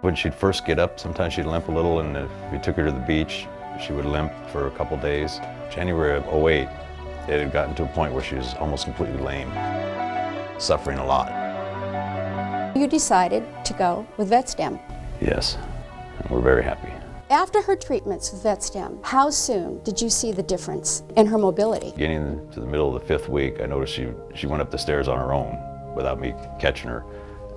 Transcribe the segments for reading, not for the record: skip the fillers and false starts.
When she'd first get up, sometimes she'd limp a little, and if we took her to the beach, she would limp for a couple days. January of '08, it had gotten to a point where she was almost completely lame, suffering a lot. You decided to go with VetStem. Yes, and we're very happy. After her treatments with VetStem, how soon did you see the difference in her mobility? Getting to the middle of the 5th week, I noticed she went up the stairs on her own without me catching her,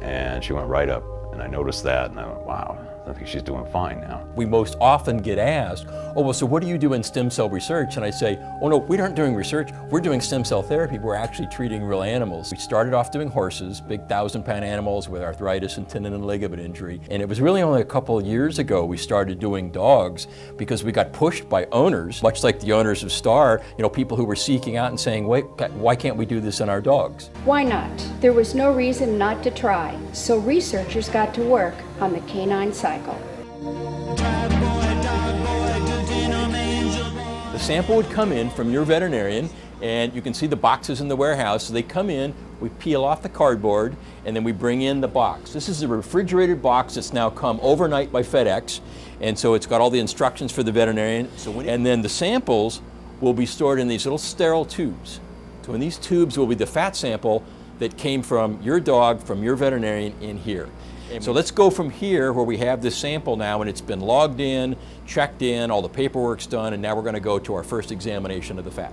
and she went right up. And I noticed that, and I went, wow, I think she's doing fine now. We most often get asked, oh, well, so what do you do in stem cell research? And I say, oh no, we aren't doing research, we're doing stem cell therapy. We're actually treating real animals. We started off doing horses, big 1,000-pound animals with arthritis and tendon and ligament injury. And it was really only a couple of years ago we started doing dogs because we got pushed by owners, much like the owners of Star, people who were seeking out and saying, wait, why can't we do this in our dogs? Why not? There was no reason not to try, so researchers got to work on the canine cycle. The sample would come in from your veterinarian, and you can see the boxes in the warehouse. So they come in, we peel off the cardboard, and then we bring in the box. This is a refrigerated box that's now come overnight by FedEx, and so it's got all the instructions for the veterinarian. And then the samples will be stored in these little sterile tubes. So in these tubes will be the fat sample that came from your dog, from your veterinarian in here. So let's go from here where we have this sample now and it's been logged in, checked in, all the paperwork's done, and now we're going to go to our first examination of the fat.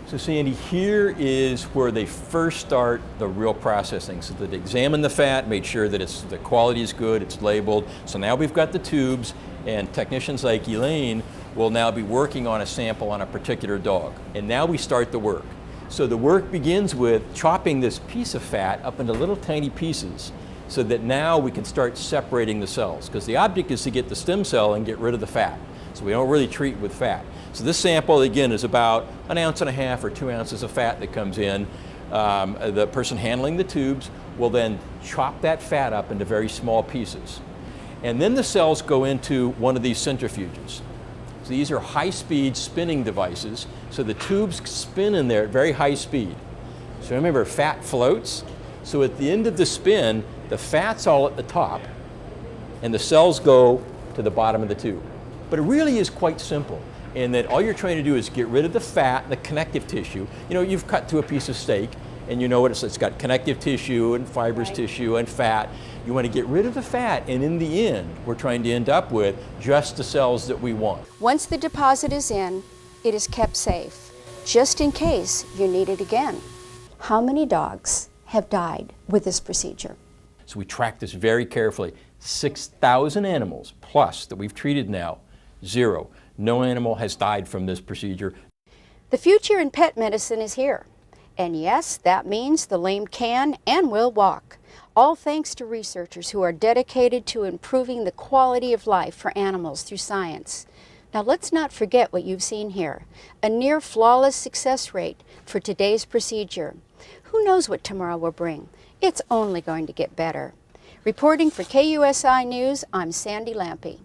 So Sandie, here is where they first start the real processing. So they examine the fat, made sure that the quality is good, it's labeled. So now we've got the tubes, and technicians like Elaine will now be working on a sample on a particular dog. And now we start the work. So the work begins with chopping this piece of fat up into little tiny pieces, so that now we can start separating the cells, because the object is to get the stem cell and get rid of the fat. So we don't really treat with fat. So this sample, again, is about 1.5 ounces or 2 ounces of fat that comes in. The person handling the tubes will then chop that fat up into very small pieces. And then the cells go into one of these centrifuges. So these are high-speed spinning devices, so the tubes spin in there at very high speed. So remember, fat floats. So at the end of the spin, the fat's all at the top, and the cells go to the bottom of the tube. But it really is quite simple, in that all you're trying to do is get rid of the fat, the connective tissue. You've cut to a piece of steak, and you know what it's got connective tissue and fibrous tissue and fat. You want to get rid of the fat, and in the end, we're trying to end up with just the cells that we want. Once the deposit is in, it is kept safe, just in case you need it again. How many dogs have died with this procedure? So we track this very carefully. 6,000 animals plus that we've treated now, 0. No animal has died from this procedure. The future in pet medicine is here. And yes, that means the lame can and will walk. All thanks to researchers who are dedicated to improving the quality of life for animals through science. Now let's not forget what you've seen here, a near flawless success rate for today's procedure. Who knows what tomorrow will bring? It's only going to get better. Reporting for KUSI News, I'm Sandie Lampe.